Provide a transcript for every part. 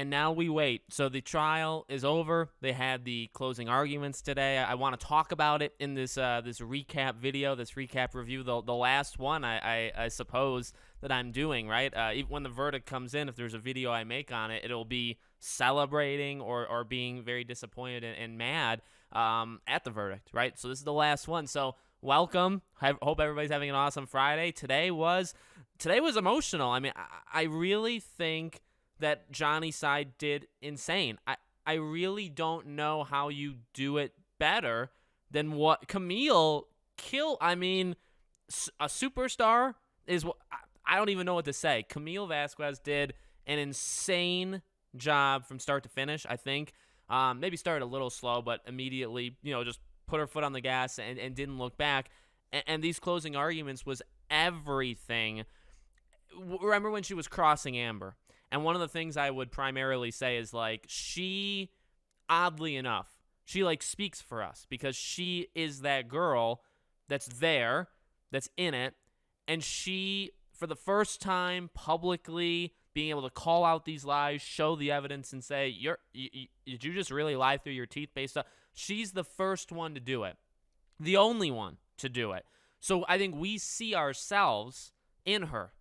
and now we wait. So the trial is over. They had the closing arguments today. I want to talk about it in this this recap video, this recap review, the last one I suppose that I'm doing, right? Even when the verdict comes in, if there's a video I make on it, it'll be celebrating or being very disappointed and mad at the verdict, right? So this is the last one. So welcome. I hope everybody's having an awesome Friday. Today was emotional. I mean, I really think that Johnny's side did insane. I really don't know how you do it better than what Camille killed. I mean, a superstar is what I don't even know what to say. Camille Vasquez did an insane job from start to finish, I think. Maybe started a little slow, but immediately, just put her foot on the gas and didn't look back. And these closing arguments was everything. Remember when she was crossing Amber? And one of the things I would primarily say is, like, she, oddly enough, she, like, speaks for us because she is that girl that's there, that's in it, and she, for the first time publicly being able to call out these lies, show the evidence, and say, did you just really lie through your teeth based on? She's the first one to do it, the only one to do it. So I think we see ourselves in her.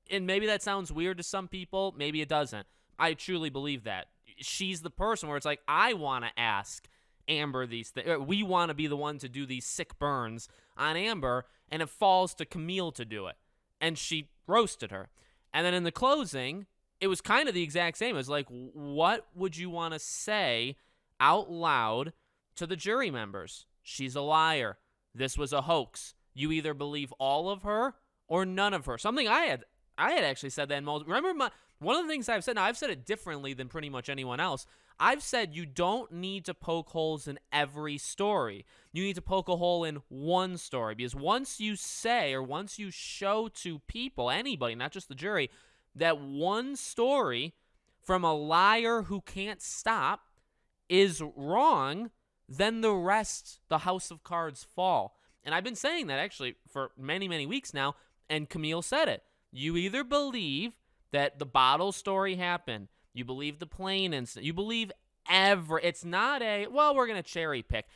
And maybe that sounds weird to some people. Maybe it doesn't. I truly believe that. She's the person where it's like, I want to ask Amber these things. We want to be the one to do these sick burns on Amber, and it falls to Camille to do it. And she roasted her. And then in the closing, it was kind of the exact same. It was like, what would you want to say out loud to the jury members? She's a liar. This was a hoax. You either believe all of her or none of her. Something I had actually said that in multiple. Remember, one of the things I've said, now I've said it differently than pretty much anyone else. I've said you don't need to poke holes in every story. You need to poke a hole in one story, because once you say, or once you show to people, anybody, not just the jury, that one story from a liar who can't stop is wrong, then the rest, the house of cards fall. And I've been saying that actually for many, many weeks now, and Camille said it. You either believe that the bottle story happened, you believe the plane incident, you believe it's not we're going to cherry pick.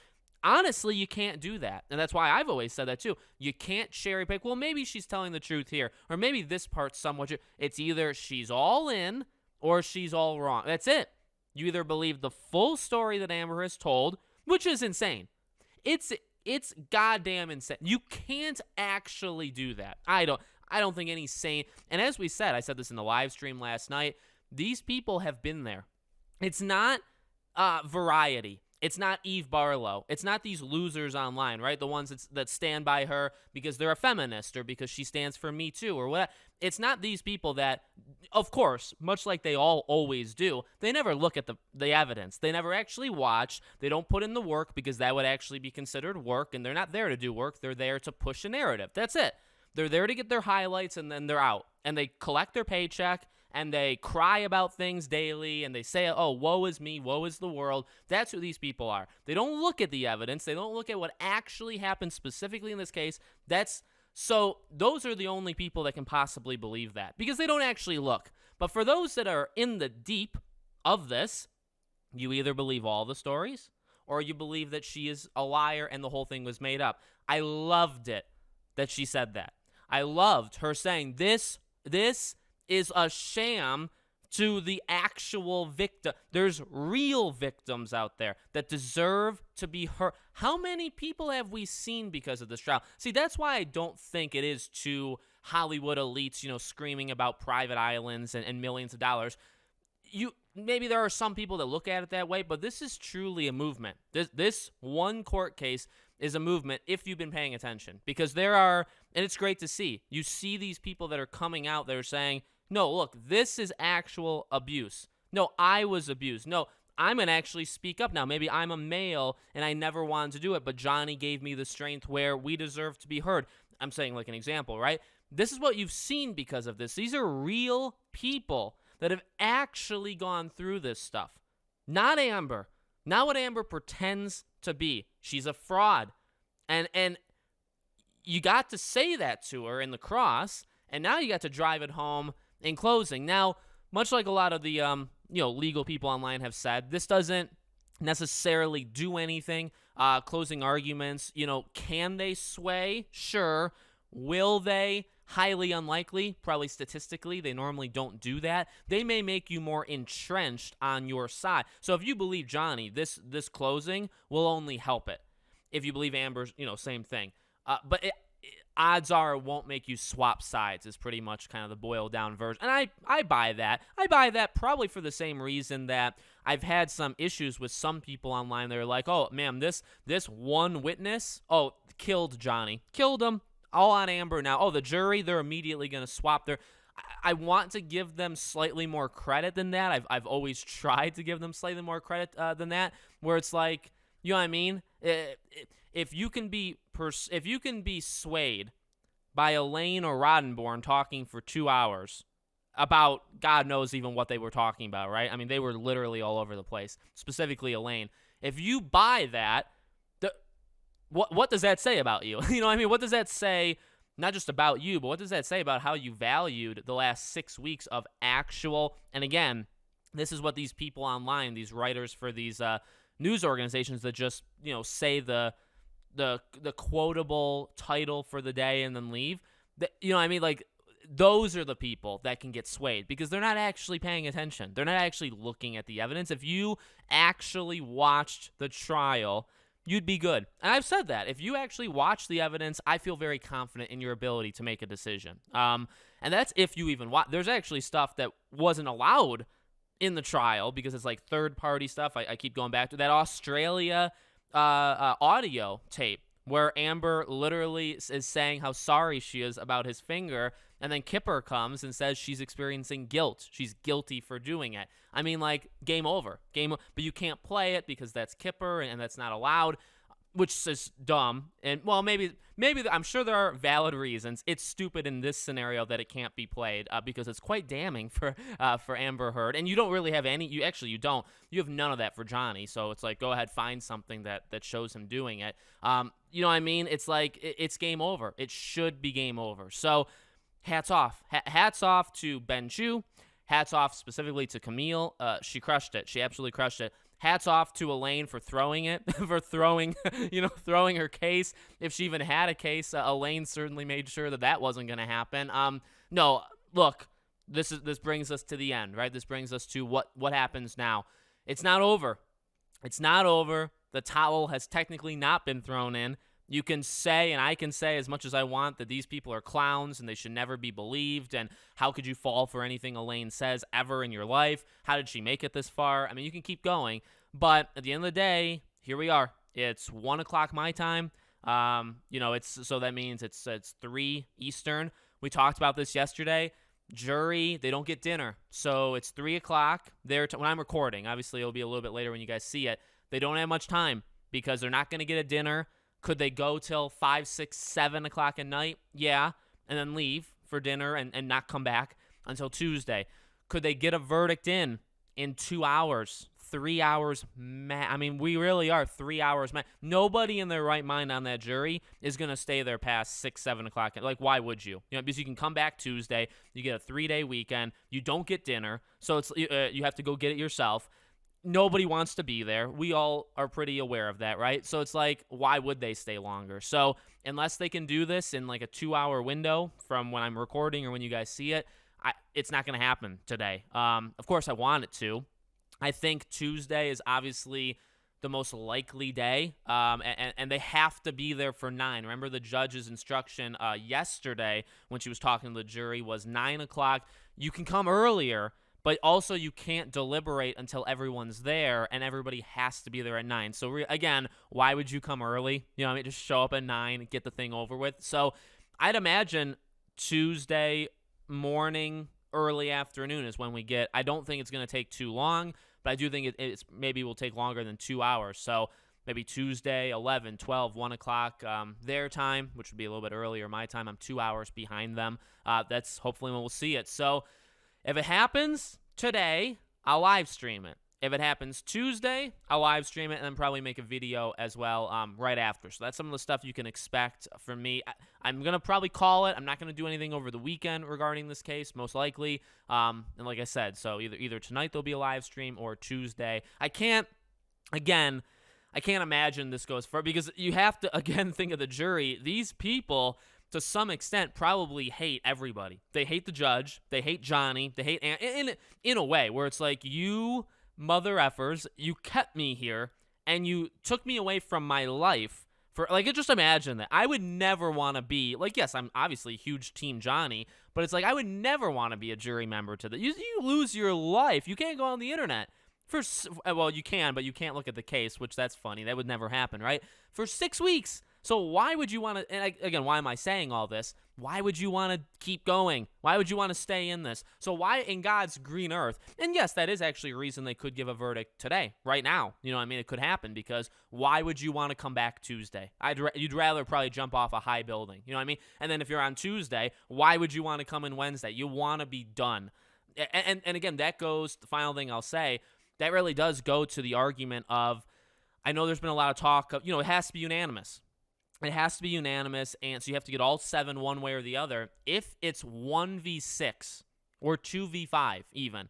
Honestly, you can't do that. And that's why I've always said that too. You can't cherry pick. Well, maybe she's telling the truth here, or maybe this part's somewhat true. It's either she's all in or she's all wrong. That's it. You either believe the full story that Amber has told, which is insane. It's goddamn insane. You can't actually do that. I don't think any sane, and as we said, I said this in the live stream last night, these people have been there. It's not Variety. It's not Eve Barlow. It's not these losers online, right? The ones that stand by her because they're a feminist or because she stands for Me Too or what. It's not these people that, of course, much like they all always do, they never look at the evidence. They never actually watch. They don't put in the work because that would actually be considered work, and they're not there to do work. They're there to push a narrative. That's it. They're there to get their highlights, and then they're out. And they collect their paycheck, and they cry about things daily, and they say, oh, woe is me, woe is the world. That's who these people are. They don't look at the evidence. They don't look at what actually happened specifically in this case. So those are the only people that can possibly believe that, because they don't actually look. But for those that are in the deep of this, you either believe all the stories, or you believe that she is a liar and the whole thing was made up. I loved it that she said that. I loved her saying this is a sham to the actual victim. There's real victims out there that deserve to be heard. How many people have we seen because of this trial? See, that's why I don't think it is to Hollywood elites, screaming about private islands and millions of dollars. Maybe there are some people that look at it that way, but this is truly a movement. This one court case is a movement if you've been paying attention, because and it's great to see. You see these people that are coming out that are saying, no, look, this is actual abuse. No, I was abused. No, I'm going to actually speak up now. Maybe I'm a male and I never wanted to do it, but Johnny gave me the strength where we deserve to be heard. I'm saying like an example, right? This is what you've seen because of this. These are real people that have actually gone through this stuff. Not Amber. Not what Amber pretends to be. She's a fraud. And you got to say that to her in the cross, and now you got to drive it home in closing. Now, much like a lot of the legal people online have said, this doesn't necessarily do anything. Closing arguments, can they sway? Sure. Will they? Highly unlikely. Probably statistically, they normally don't do that. They may make you more entrenched on your side. So if you believe Johnny, this closing will only help it. If you believe Amber's, same thing. But odds are it won't make you swap sides is pretty much kind of the boiled down version. And I buy that. I buy that probably for the same reason that I've had some issues with some people online. They're like, oh, man, this one witness, killed Johnny. Killed him. All on Amber now. Oh, the jury, they're immediately going to swap their... I want to give them slightly more credit than that. I've always tried to give them slightly more credit than that, where it's like, you know what I mean? If you can be swayed by Elaine or Roddenborn talking for 2 hours about God knows even what they were talking about, right? I mean, they were literally all over the place, specifically Elaine. If you buy that, what does that say about you? You know what I mean? What does that say, not just about you, but what does that say about how you valued the last 6 weeks of actual, and again, this is what these people online, these writers for these news organizations that just, say the quotable title for the day and then leave. You know what I mean? Like, those are the people that can get swayed because they're not actually paying attention. They're not actually looking at the evidence. If you actually watched the trial, you'd be good. And I've said that. If you actually watch the evidence, I feel very confident in your ability to make a decision. And that's if you even watch. There's actually stuff that wasn't allowed in the trial because it's like third-party stuff. I keep going back to that Australia audio tape where Amber literally is saying how sorry she is about his finger, and then Kipper comes and says she's experiencing guilt. She's guilty for doing it. I mean, like, game over. But you can't play it because that's Kipper, and that's not allowed, which is dumb. And, well, maybe I'm sure there are valid reasons. It's stupid in this scenario that it can't be played because it's quite damning for Amber Heard. And you don't really have any. You don't. You have none of that for Johnny. So it's like, go ahead, find something that shows him doing it. You know what I mean? It's like, it's game over. It should be game over. So hats off. Hats off to Ben Chu. Hats off specifically to Camille. She crushed it. She absolutely crushed it. Hats off to Elaine for throwing it, for throwing her case. If she even had a case, Elaine certainly made sure that wasn't going to happen. No, look, this brings us to the end, right? This brings us to what happens now. It's not over. It's not over. The towel has technically not been thrown in. You can say, and I can say as much as I want, that these people are clowns and they should never be believed, and how could you fall for anything Elaine says ever in your life? How did she make it this far? I mean, you can keep going, but at the end of the day, here we are. It's 1 o'clock my time. So that means it's 3 Eastern. We talked about this yesterday. Jury, they don't get dinner, so it's 3 o'clock. When I'm recording, obviously it'll be a little bit later when you guys see it. They don't have much time because they're not going to get a dinner. Could they go till 5, 6, 7 o'clock at night? Yeah, and then leave for dinner and not come back until Tuesday. Could they get a verdict in 2 hours, 3 hours? I mean, we really are 3 hours. Nobody in their right mind on that jury is going to stay there past 6, 7 o'clock. Like, why would you? Because you can come back Tuesday. You get a 3-day weekend. You don't get dinner, so it's you have to go get it yourself. Nobody wants to be there. We all are pretty aware of that, right? So it's like, why would they stay longer? So unless they can do this in like a 2-hour window from when I'm recording or when you guys see it, it's not going to happen today. Of course, I want it to. I think Tuesday is obviously the most likely day, and they have to be there for 9. Remember the judge's instruction yesterday when she was talking to the jury was 9 o'clock. You can come earlier, but also you can't deliberate until everyone's there, and everybody has to be there at 9. So, again, why would you come early? Just show up at 9 and get the thing over with. So I'd imagine Tuesday morning, early afternoon is when we get. I don't think it's going to take too long, but I do think it's maybe will take longer than 2 hours. So maybe Tuesday, 11, 12, 1 o'clock their time, which would be a little bit earlier my time. I'm 2 hours behind them. That's hopefully when we'll see it. So if it happens today, I'll live stream it. If it happens Tuesday, I'll live stream it and then probably make a video as well right after. So that's some of the stuff you can expect from me. I'm going to probably call it. I'm not going to do anything over the weekend regarding this case, most likely. And like I said, so either tonight there'll be a live stream or Tuesday. I can't imagine this goes far because you have to, again, think of the jury. These people, to some extent, probably hate everybody. They hate the judge. They hate Johnny. They hate in a way where it's like, you mother effers, you kept me here and you took me away from my life for, like, just imagine that. I would never want to be, like, yes, I'm obviously huge team Johnny, but it's like, I would never want to be a jury member to that. You lose your life. You can't go on the internet. Well, you can, but you can't look at the case, which that's funny. That would never happen, right? For 6 weeks. So why would you want to, and again, why am I saying all this? Why would you want to keep going? Why would you want to stay in this? So why in God's green earth? And yes, that is actually a reason they could give a verdict today, right now. You know what I mean? It could happen because why would you want to come back Tuesday? You'd rather probably jump off a high building. You know what I mean? And then if you're on Tuesday, why would you want to come in Wednesday? You want to be done. And again, that goes, the final thing I'll say, that really does go to the argument of, I know there's been a lot of talk of, it has to be unanimous. It has to be unanimous, and so you have to get all 7 one way or the other. If it's 1v6 or 2v5 even,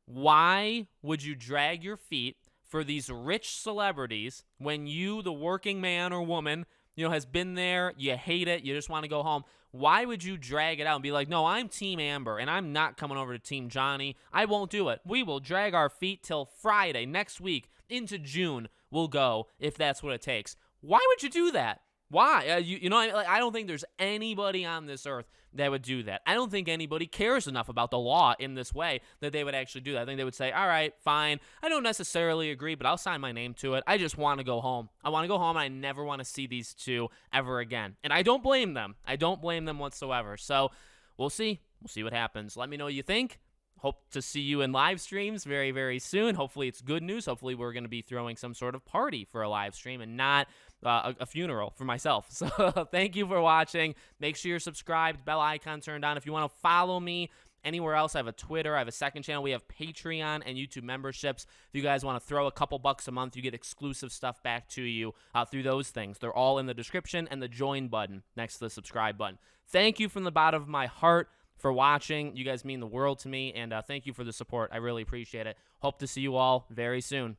why would you drag your feet for these rich celebrities when you, the working man or woman, has been there, you hate it, you just want to go home? Why would you drag it out and be like, no, I'm Team Amber, and I'm not coming over to Team Johnny. I won't do it. We will drag our feet till Friday next week into June. We'll go if that's what it takes. Why would you do that? Why? I don't think there's anybody on this earth that would do that. I don't think anybody cares enough about the law in this way that they would actually do that. I think they would say, all right, fine. I don't necessarily agree, but I'll sign my name to it. I just want to go home. I want to go home, and I never want to see these two ever again. And I don't blame them. I don't blame them whatsoever. So we'll see. We'll see what happens. Let me know what you think. Hope to see you in live streams very, very soon. Hopefully it's good news. Hopefully we're going to be throwing some sort of party for a live stream and not a funeral for myself. So thank you for watching. Make sure you're subscribed, bell icon turned on. If you want to follow me anywhere else, I have a Twitter, I have a second channel. We have Patreon and YouTube memberships. If you guys want to throw a couple bucks a month, you get exclusive stuff back to you through those things. They're all in the description and the join button next to the subscribe button. Thank you from the bottom of my heart for watching. You guys mean the world to me, and thank you for the support. I really appreciate it. Hope to see you all very soon.